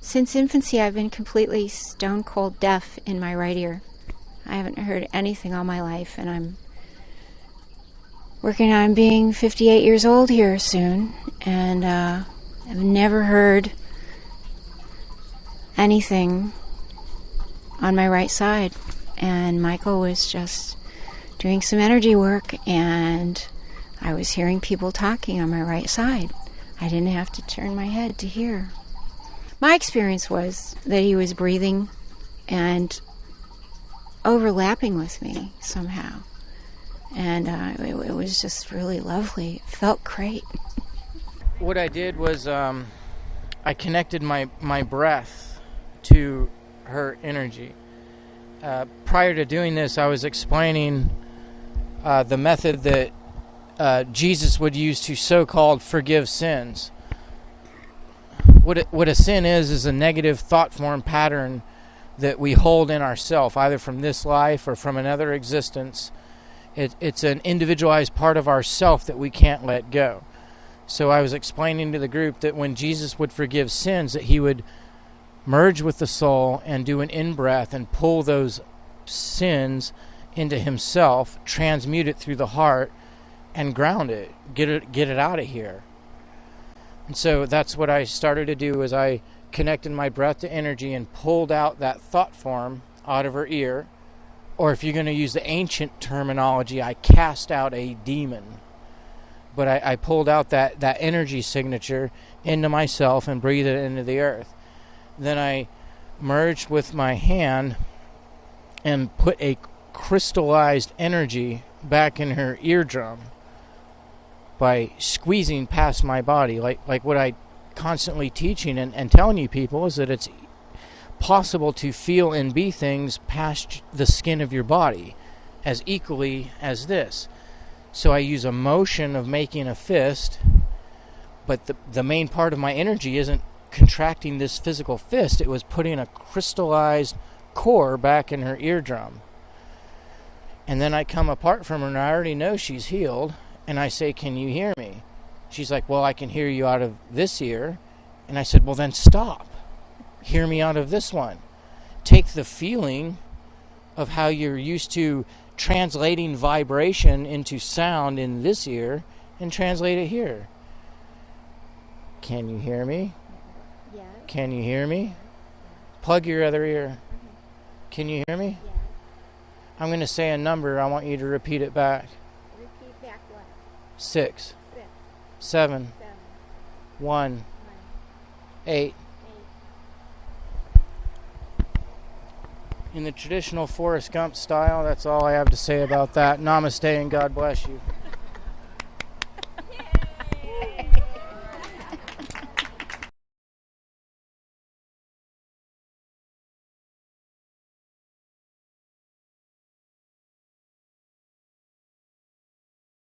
Since infancy, I've been completely stone cold deaf in my right ear. I haven't heard anything all my life, and I'm working on being 58 years old here soon, and I've never heard anything on my right side. And Michael was just doing some energy work, and I was hearing people talking on my right side. I didn't have to turn my head to hear. My experience was that he was breathing and overlapping with me somehow. And it was just really lovely. It felt great. What I did was I connected my breath to her energy. Prior to doing this, I was explaining the method that Jesus would use to so-called forgive sins. What a sin is a negative thought form pattern that we hold in ourselves, either from this life or from another existence. It's an individualized part of ourself that we can't let go. So I was explaining to the group that when Jesus would forgive sins, that he would merge with the soul and do an in-breath and pull those sins into himself, transmute it through the heart, and ground it, get it out of here. And so that's what I started to do, is I connected my breath to energy and pulled out that thought form out of her ear. Or if you're going to use the ancient terminology, I cast out a demon. But I pulled out that energy signature into myself and breathed it into the earth. Then I merged with my hand and put a crystallized energy back in her eardrum by squeezing past my body. Like what I constantly teaching and telling you people is that it's possible to feel and be things past the skin of your body as equally as this. So I use a motion of making a fist, but the main part of my energy isn't contracting this physical fist. It was putting a crystallized core back in her eardrum. And then I come apart from her, and I already know she's healed, and I say, "Can you hear me?" She's like, "Well, I can hear you out of this ear." And I said, "Well, then stop. Hear me out of this one." Take the feeling of how you're used to translating vibration into sound in this ear and translate it here. Can you hear me? Yes. Can you hear me? Plug your other ear. Okay. Can you hear me? Yes. I'm going to say a number. I want you to repeat it back. Repeat back what? 6, 6, 7, 7, 1, 1, 8. 8. In the traditional Forrest Gump style, that's all I have to say about that. Namaste and God bless you.